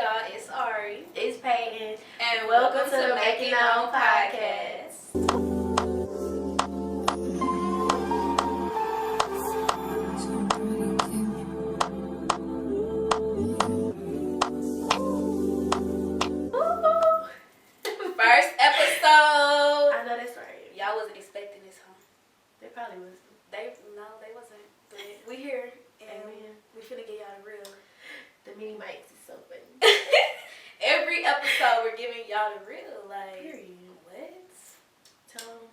y'all. It's Ari. It's Peyton. And welcome to the Make It Known Podcast. First episode. I know that's right. Y'all wasn't expecting this, huh? They probably wasn't. No, they wasn't. But we here. And Amen. we finna get y'all the real. The mini mics is so funny. Every episode we're giving y'all the real. Like, Period. what? Tell them.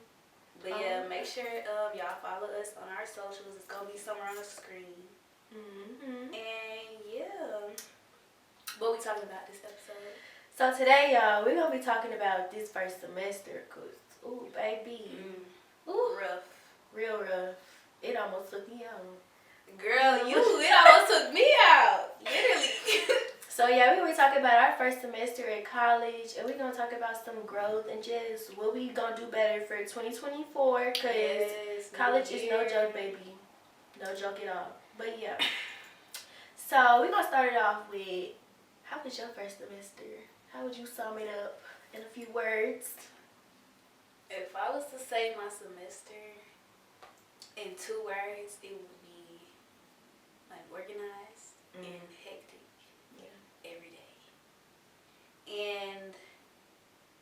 But yeah, make sure y'all follow us on our socials. It's gonna be somewhere on the screen. Mm-hmm. And yeah, what we talking about this episode? So today, y'all, we're going to be talking about this first semester. Because, ooh, baby. Ooh, rough. Real rough. It almost took me out. Girl, it almost took me out. Literally. So yeah, we're going to be talking about our first semester at college, and we're going to talk about some growth and just what we going to do better for 2024, because college is no joke, baby. No joke at all. But yeah. So we're going to start it off with, how was your first semester? How would you sum it up in a few words? If I was to say my semester in 2 words, it would be like organized and hectic. Every day. And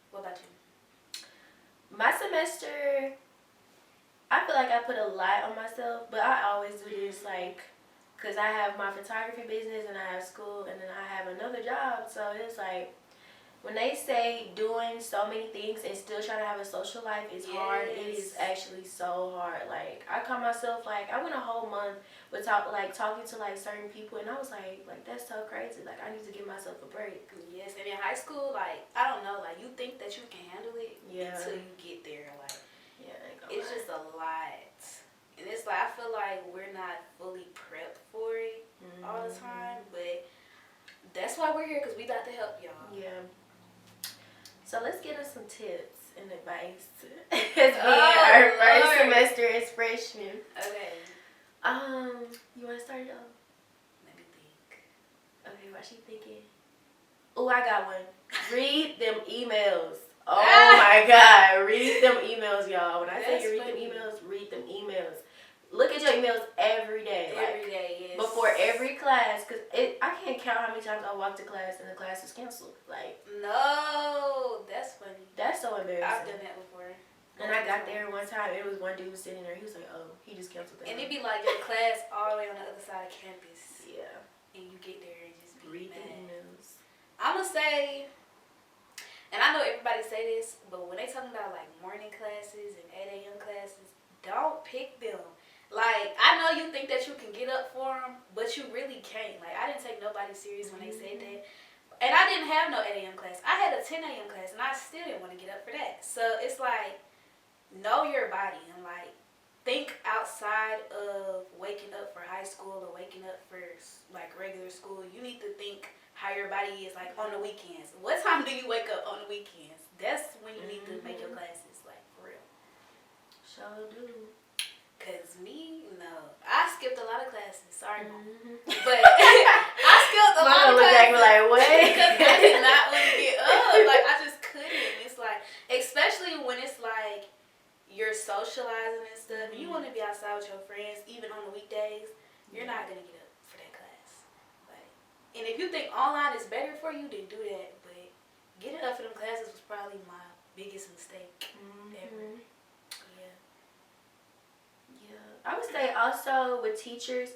what about you? My semester, I feel like I put a lot on myself, but I always do this, like, because I have my photography business and I have school and then I have another job. So it's like, when they say doing so many things and still trying to have a social life is hard, it is actually so hard. Like, I caught myself, like, I went a whole month without, like, talking to, like, certain people, and I was like, that's so crazy. Like, I need to give myself a break. Yes, and in high school, like, I don't know, like, you think that you can handle it until you get there. Like, it's just a lot. And it's like, I feel like we're not fully prepped for it all the time, but that's why we're here, because we got to help y'all. Yeah. So let's get us some tips and advice as our first semester as freshmen. Okay. You want to start it off? Let me think. Okay, while she thinking. Oh, I got one. Read them emails. Oh my God, read them emails, y'all. When I say you read them emails, read them emails. Look at your emails every day. Every day, yes. Before every class, because I can't count how many times I walked to class and the class is canceled. Like, no, that's funny. That's so embarrassing. I've done that before. And I got there one time, it was one dude sitting there, he was like, oh, he just canceled that. And it'd be like your class all the way on the other side of campus. Yeah. And you get there and just be read mad. the emails. I'm going to say, and I know everybody say this, but when they talking about like morning classes and 8 a.m. classes, don't pick them. Like, I know you think that you can get up for them, but you really can't. Like, I didn't take nobody serious when they said that. And I didn't have no 8 a.m. class. I had a 10 a.m. class, and I still didn't want to get up for that. So, it's like, know your body and, like, think outside of waking up for high school or waking up for, like, regular school. You need to think how your body is, like, on the weekends. What time do you wake up on the weekends? That's when you need to make your classes, like, for real. Sure do. Cause me, no. I skipped a lot of classes. Sorry, Mom. But I skipped a lot of classes. Like, what? Because I did not want to get up. Like, I just couldn't. It's like, especially when it's like you're socializing and stuff, and you want to be outside with your friends, even on the weekdays, you're not gonna get up for that class. Like, and if you think online is better for you, then do that. But getting up for them classes was probably my biggest mistake ever. I would say also with teachers,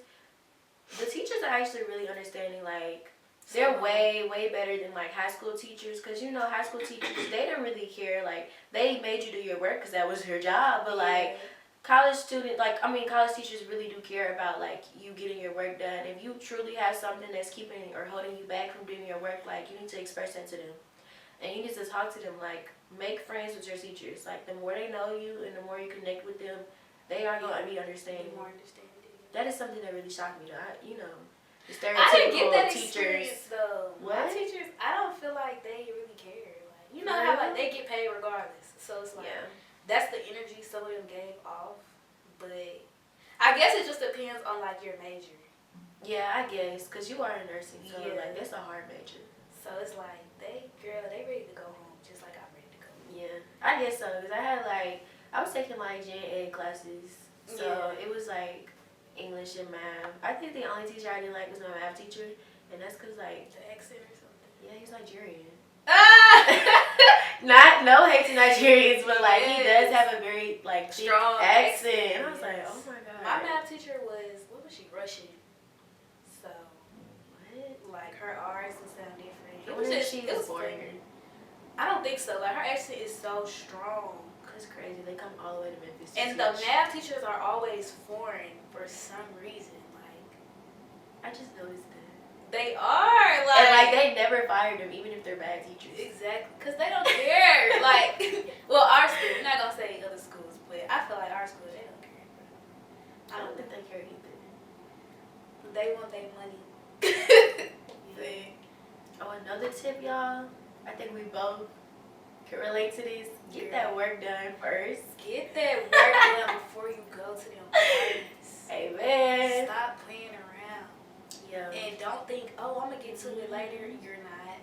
the teachers are actually really understanding. Like, they're way, way better than, like, high school teachers. Because, you know, high school teachers, they don't really care. Like, they made you do your work because that was your job. But, like, college teachers really do care about, like, you getting your work done. If you truly have something that's keeping or holding you back from doing your work, like, you need to express that to them. And you need to talk to them. Like, make friends with your teachers. Like, the more they know you and the more you connect with them, they are going to be understanding. More understanding. That is something that really shocked me, though. The stereotypical I didn't get that teachers. Experience, though. What? My teachers, I don't feel like they really care. Like, you know how, like, they get paid regardless. So it's like, that's the energy some of them gave off. But I guess it just depends on, like, your major. Yeah, I guess. Because you are in nursing, so, like, that's a hard major. So it's like, they ready to go home, just like I'm ready to go. Yeah, I guess so. Because I was taking like gen ed classes. So it was like English and math. I think the only teacher I didn't like was my math teacher. And that's because like, The accent or something. yeah, he's Nigerian. Ah! No hate to Nigerians, but like he does have a very like strong accent. And I was like, oh my god. My math teacher was, what was she, Russian? So, What? like her R's would sound different. It was just, she was boring. I don't think so. Like her accent is so strong. That's crazy. They come all the way to Memphis. And the math teachers are always foreign for some reason. Like, I just noticed that. They are like, and like they never fired them, even if they're bad teachers. Exactly, because they don't care. Like, well, our school. We're not gonna say other schools, but I feel like our school, they don't care. I don't think they care either. They want their money. Oh, another tip, y'all. I think we both can relate to this. Get that work done first. Get that work done before you go to them parties. Amen. Stop playing around. Yeah. And don't think, oh, I'm gonna get to it later. You're not.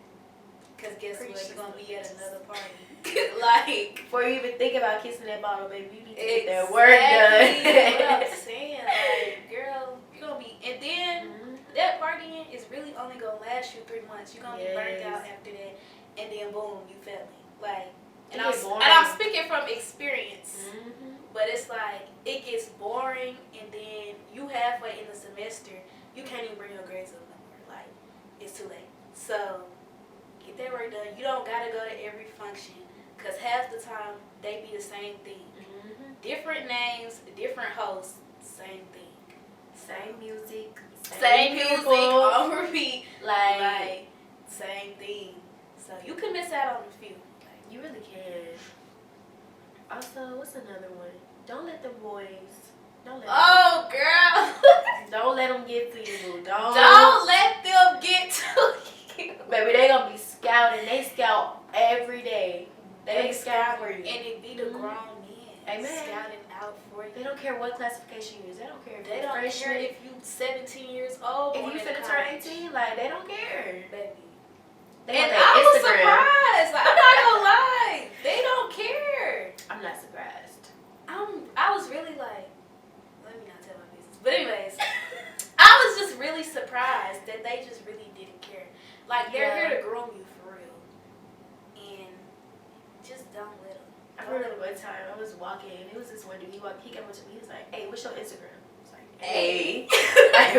Because guess what? You're gonna be at another party. Like, before you even think about kissing that bottle, baby, you need to get that exactly work done. what I'm saying. Like, girl, you're gonna be, and then that partying is really only gonna last you 3 months. You're gonna be burnt out after that, and then boom, you failing. Like, and I'm speaking from experience. But it's like, it gets boring, and then you halfway in the semester, you can't even bring your grades up no more. Like, it's too late. So, get that work done. You don't gotta go to every function, because half the time, they be the same thing. Different names, different hosts, same thing. Same music. Same music on repeat. Like, same thing. So, you can miss out on a few. Like, you really can. Also, what's another one? Don't let the boys. Oh, girl. Don't let them get to you. Don't let them get to you. Baby, they gonna be scouting. They scout every day. They scout for you. And it be the grown men. Amen. Scouting out for you. They don't care what classification you use. They don't care if they don't care if you 17 years old. If you finna turn 18, like, they don't care. Baby. They and I was surprised. Like, I'm not gonna lie. They don't care. I'm not surprised. I was really like, let me not tell my business. But anyways, I was just really surprised that they just really didn't care. Like, they're here to groom you for real. And just don't let them. I remember one time I was walking, and it was this one dude. He came up to me. He was like, "Hey, what's your Instagram?" I was like, "Hey." like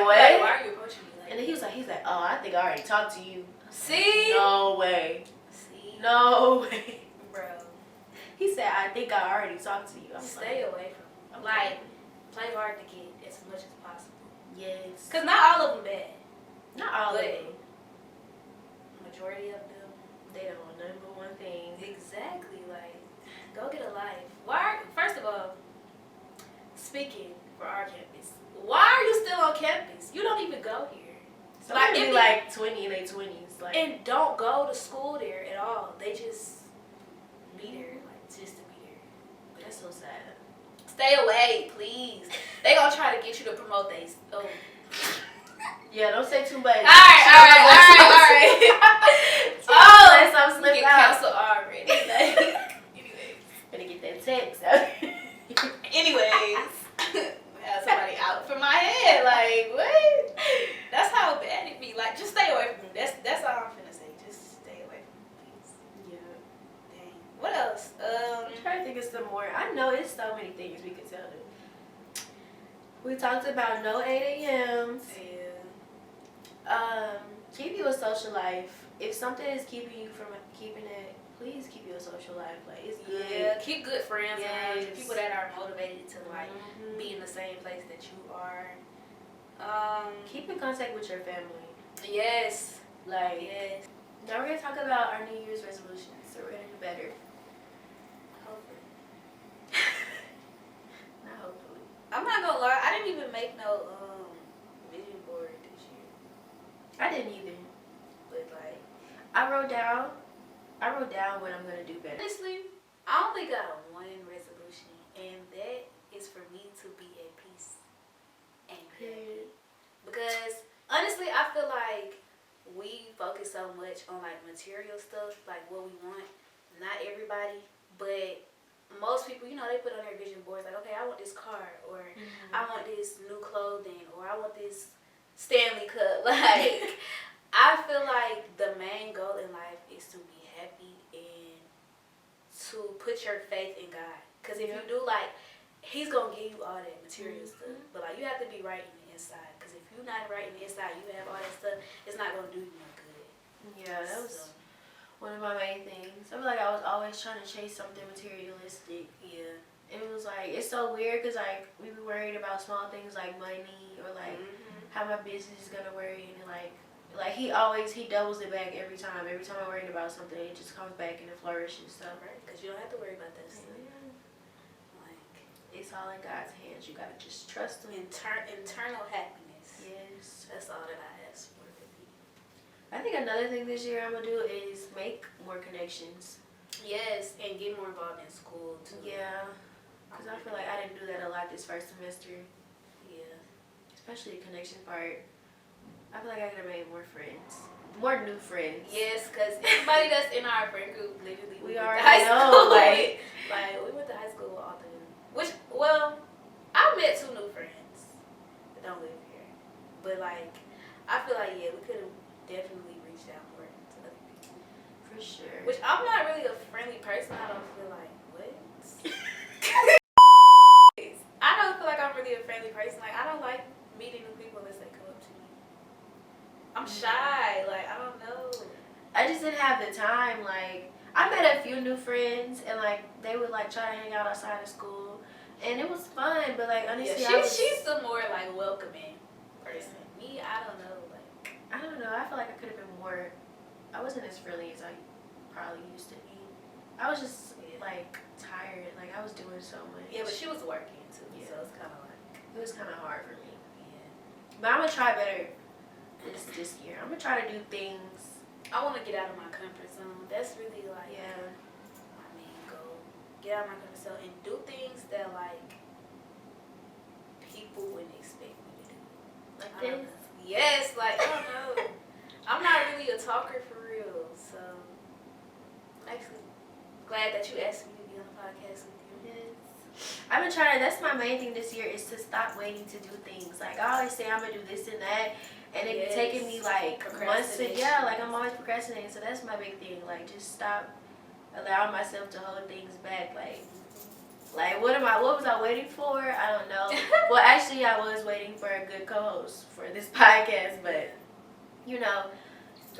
what? Like, why are you approaching me? Like, and then he's like, "Oh, I think I already talked to you." See? No way. See? No way. Bro. He said, "I think I already talked to you." Stay away from them. Like, play hard to get as much as possible. Yes. Because not all of them bad. Not all of them. Majority of them, they don't want nothing but one thing. Exactly. Like, go get a life. Why? First of all, speaking for our campus, why are you still on campus? You don't even go here. So like, it be like 20 in their 20s. Like, and don't go to school there at all. They just be there, like, just to be there. That's so sad. Stay away, please. They gonna try to get you to promote these. Oh. Yeah, don't say too much. All right. Oh, unless I'm slipping out. Cancel already. Anyways. Better get that text. Anyways. Have somebody out for my head. Like, what? That's how bad it be. Like, just stay away from them. That's all I'm finna say. Just stay away from them, please. Yeah. Dang. What else? I'm trying to think of some more. I know it's so many things we could tell them. We talked about no 8 a.m.s. Yeah. Keep you a social life. If something is keeping you from keeping it, please keep you a social life. Like, it's good. Yeah, keep good friends around you. Yes. People that are motivated to, like, be in the same place that you are. Keep in contact with your family. Yes. Like, yes. Now we're going to talk about our New Year's resolutions. So we're going to do better. Hopefully. Not hopefully. I'm not gonna lie, I didn't even make no vision board this year. I didn't either. But like, I wrote down what I'm gonna do better. Honestly, I only got one resolution, and that is for me to be at peace and good. Because honestly, I feel like we focus so much on like material stuff, like what we want. Not everybody, but most people, you know, they put on their vision boards like, okay, I want this car, or I want this new clothing, or I want this Stanley Cup. Like, I feel like the main goal in life is to be happy and to put your faith in God. Because if you do, like, He's going to give you all that material stuff. But, like, you have to be right in the inside. Because if you're not right in the inside, you have all that stuff, it's not going to do you no good. Yeah, that was one of my main things. I feel like I was always trying to chase something materialistic. Yeah. And it was like, it's so weird because, like, we be worried about small things like money or, like, how my business is going to work. And, like he doubles it back every time. Every time I'm worried about something, it just comes back and it flourishes. So, right, because you don't have to worry about that stuff. Like, it's all in God's hands. You got to just trust Him. Internal happiness. Yes. That's all that I ask for. I think another thing this year I'm going to do is make more connections. Yes, and get more involved in school, too. Yeah. Because I feel like I didn't do that a lot this first semester. Yeah. Especially the connection part. I feel like I could have made more friends. More new friends. Yes, because everybody that's in our friend group, literally, we already already know. Like, we went to high school with all of them. Which, well, I met 2 new friends that don't live here. But, like, I feel like, yeah, we could have definitely reached out more to other people. For sure. Which, I'm not really a friendly person. I don't feel like, what? I don't feel like I'm really a friendly person. Like, I don't like meeting new people unless they come up to me. I'm shy. Like, I don't know. I just didn't have the time. Like, I met a few new friends, and, like, they would, like, try to hang out outside of school. And it was fun, but, like, honestly, she's the more, like, welcoming person. Me, I don't know. Like, I don't know. I feel like I could have been more. I wasn't as friendly as I probably used to be. I was just, like, tired. Like, I was doing so much. Yeah, but she was working, too. Yeah. So it's kind of like. It was kind of hard for me. Yeah. But I'm going to try better this year. I'm going to try to do things. I want to get out of my comfort zone. That's really, like, my main goal. Get out of my comfort zone and do things that, like, people wouldn't expect me to do. Like this? Yes, like, I don't know. I'm not really a talker for real, so I'm actually glad that you asked me to be on the podcast with you. Yes. I've been trying to, that's my main thing this year is to stop waiting to do things. Like, I always say I'm going to do this and that, and it be taking me, like, months to, like, I'm always procrastinating, so that's my big thing. Like, just stop allowing myself to hold things back. Like, what was I waiting for? I don't know. Well, actually, I was waiting for a good co-host for this podcast, but, you know.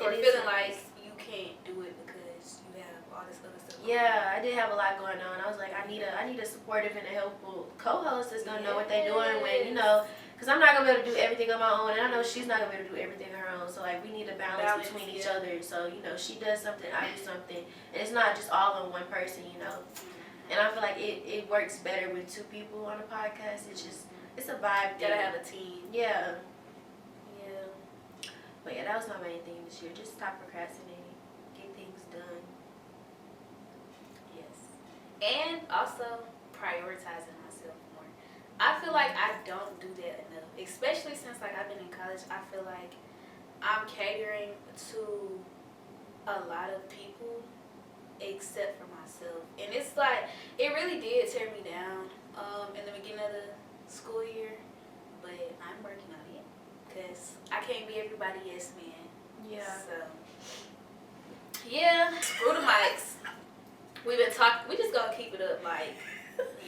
Or feeling like you can't do it because you have all this other stuff. Yeah, I did have a lot going on. I was like, I need a supportive and a helpful co-host that's going to know what they're doing when, you know, because I'm not going to be able to do everything on my own, and I know she's not going to be able to do everything on her own, so, like, we need a balance between each other. So, you know, she does something, I do something, and it's not just all on one person, you know. And I feel like it works better with 2 people on a podcast. It's a vibe thing. Gotta have a team. Yeah. Yeah. But yeah, that was my main thing this year. Just stop procrastinating. Get things done. Yes. And also prioritizing myself more. I feel like I don't do that enough. Especially since like I've been in college, I feel like I'm catering to a lot of people except for myself. And it's like, it really did tear me down in the beginning of the school year, but I'm working on it because I can't be everybody yes man. Yeah. So, yeah, screw the mics. We've been talking, we just gonna keep it up like,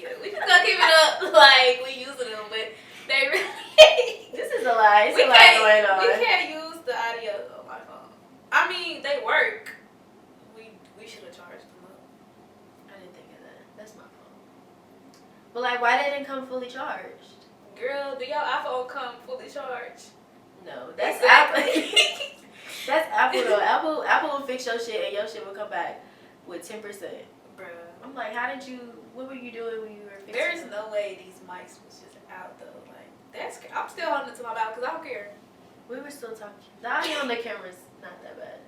yeah, we just gonna keep it up like we using them, but they really, this is a lie. It's a lot going on. We can't use the audio on my phone. I mean, they work. We should have charged them up. I didn't think of that. That's my fault. But like, why didn't it come fully charged? Girl, do your iPhone come fully charged? No, that's Apple. That's Apple though. Apple will fix your shit and your shit will come back with 10%. Bruh. I'm like, what were you doing when you were fixing There's no way these mics was just out though. Like, I'm still holding it to my mouth because I don't care. We were still talking. The audio on the camera's not that bad.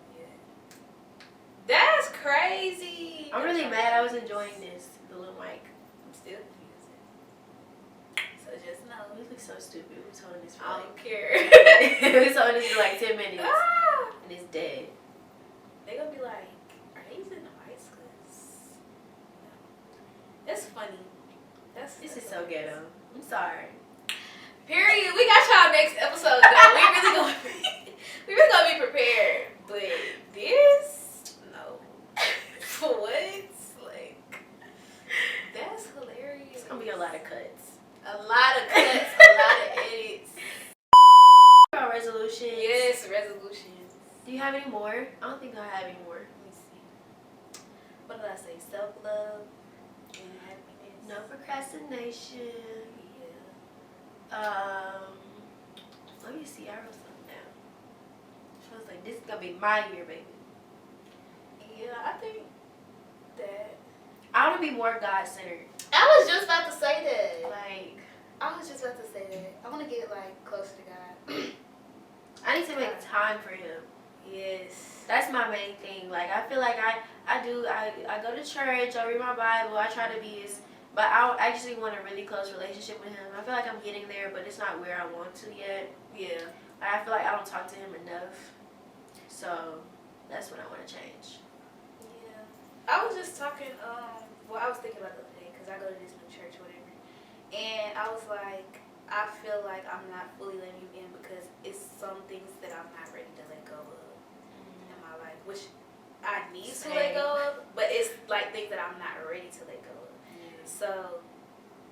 That's crazy. I'm really mad. I was enjoying this, the little mic. I'm still confused. So just know. We look so stupid. We told this for I like... don't care. We told this for like 10 minutes. And it's dead. They gonna be like, are they using the mics? Cause no. It's funny. This is so ghetto. I'm sorry. Period. We got y'all next episode though. We really gonna be prepared. But this, no. For what? Like, that's hilarious. It's gonna be a lot of cuts. A lot of cuts, a lot of edits. Our resolutions. Yes, resolutions. Do you have any more? I don't think I have any more. Let me see. What did I say? Self-love and happiness. No procrastination. Yeah. Let me see. I wrote something down. She was like, "This is gonna be my year, baby." Yeah, I think that. I want to be more God-centered. I was just about to say that. Like, I was just about to say that. I want to get like closer to God. I need to make time for Him. Yes. That's my main thing. Like, I feel like I go to church, I read my Bible, I try to be as, but I actually want a really close relationship with Him. I feel like I'm getting there, but it's not where I want to yet. Yeah. I feel like I don't talk to Him enough. So, that's what I want to change. Yeah. I was just talking, well, I was thinking about the other day, because I go to this new church, whatever, and I was like, I feel like I'm not fully letting you in because it's some things that I'm not ready to let go of in my life, which I need to let go of, but it's like things that I'm not ready to let go of. Yeah. So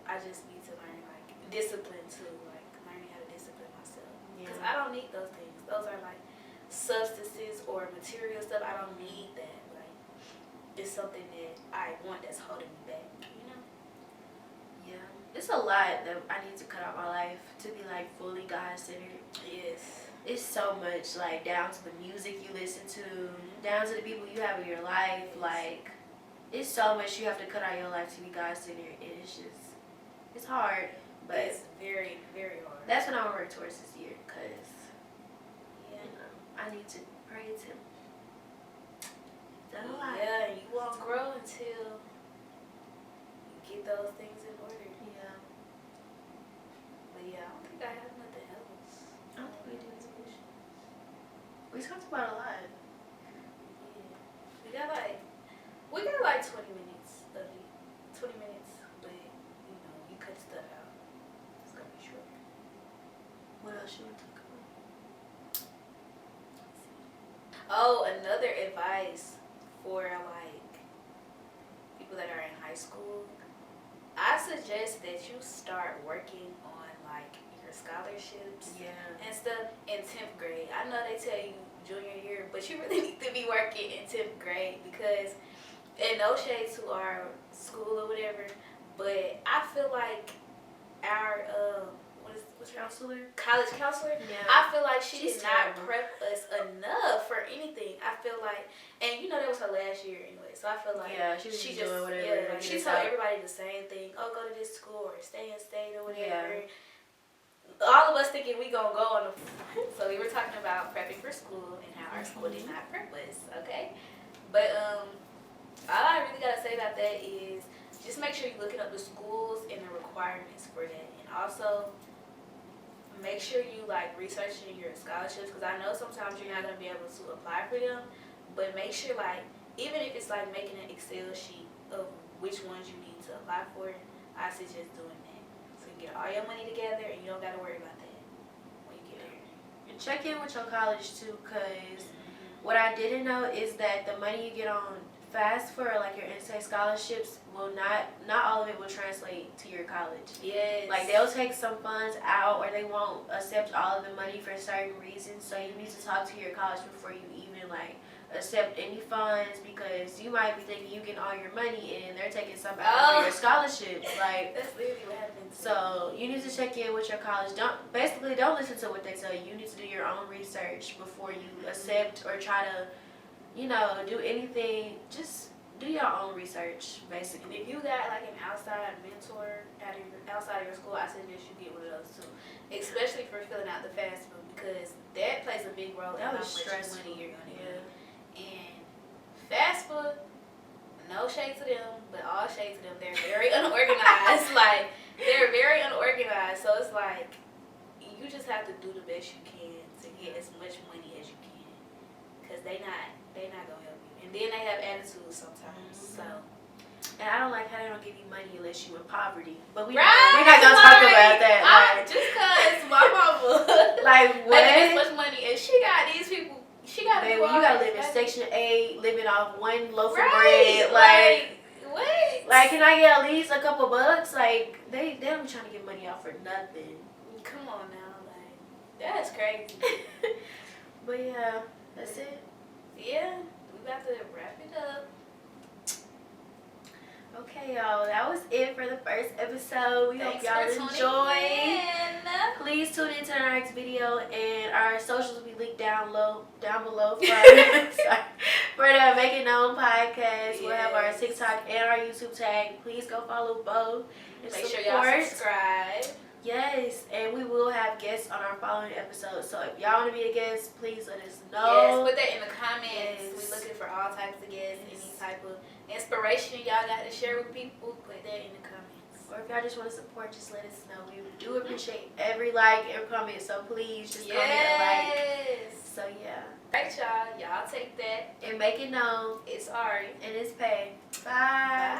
I just need to learn like discipline too, like learning how to discipline myself. Because I don't need those things. Those are like substances or material stuff. I don't need that. Like it's something that I want that's holding me back. You know? Yeah. It's a lot that I need to cut out my life to be like fully God-centered. Yes. It's so much, like down to the music you listen to, down to the people you have in your life. Like, it's so much you have to cut out your life to be God-centered, and it's hard, but it's very, very hard. That's what I'm gonna work towards this year, cause you know, I need to praise Him. Done a lot. Yeah, you won't grow until you get those things in order. Yeah. But yeah, I don't think I have nothing else. I don't think we do. We talked about a lot. Yeah. We got like 20 minutes of it. 20 minutes, but you know, you cut stuff out. It's gonna be short. What else should we talk about? Oh, another advice for like people that are in high school. I suggest that you start working on like your scholarships and stuff in 10th grade. I know they tell you junior year, but you really need to be working in 10th grade because, and no shade to our school or whatever, but I feel like our what's her Counselor? college counselor. Yeah. I feel like she's She's not terrible. prep us enough for anything. I feel like, and you know that was her last year anyway, so I feel like she was just doing whatever. yeah, like she told everybody the same thing. Oh, go to this school or stay in state or whatever. Yeah. All of us thinking we gonna go on the. So we were talking about prepping for school and how our school did not prep us. Okay, but all I really gotta say about that is just make sure you're looking up the schools and the requirements for that, and also make sure you like researching your scholarships because I know sometimes you're not gonna be able to apply for them, but make sure like even if it's like making an Excel sheet of which ones you need to apply for, I suggest doing that so you get all your money together and you don't gotta worry about that when you get there. And check in with your college too, cause what I didn't know is that the money you get on FAST for like your in-state scholarships will not all of it will translate to your college. Yes. Like they'll take some funds out or they won't accept all of the money for certain reasons. So you need to talk to your college before you even like accept any funds because you might be thinking you get all your money and they're taking some out of your scholarships. Like that's literally what happens. So you need to check in with your college. Don't listen to what they tell you. You need to do your own research before you accept or try to, do anything. Just do your own research, basically. And if you got like an outside mentor outside of your school, I suggest you get one of those too. Especially for filling out the FAFSA because that plays a big role in how much money you're gonna get. And FAFSA, no shade to them, but all shade to them. They're very unorganized. Like They're very unorganized, so it's like you just have to do the best you can to get as much money as you can, cause they not gonna help you. And then they have attitudes sometimes. So. And I don't like how they don't give you money unless you in poverty. But we're Right, not gonna talk about that. Like, just cause my mama like what? making this much money and she got these people. She got Baby, people. you gotta live in Section 8, living off one loaf of Right, bread. Like what? Like, can I get at least a couple bucks? Like, they don't be trying to get money out for nothing. Come on now, like, that's crazy. But yeah, that's it. Yeah, we about to wrap it up. Okay, y'all, that was it for the first episode. We Thanks hope y'all for tuning enjoyed. in. Please tune into our next video, and our socials will be linked down below for, for the Make It Known podcast. We'll have our TikTok and our YouTube tag. Please go follow both and Make support. sure y'all subscribe. Yes, and we will have guests on our following episodes. So if y'all want to be a guest, please let us Yes, know. put that in the comments. Yes. We're looking for all types of guests, any type of inspiration y'all got to share with people. Put that in the comments. Or if y'all just want to support, just let us know. We do appreciate every like and comment. So please just comment and like. So yeah. Alright, y'all. Y'all take that. And make it known. It's Ari. And it's Pay. Bye.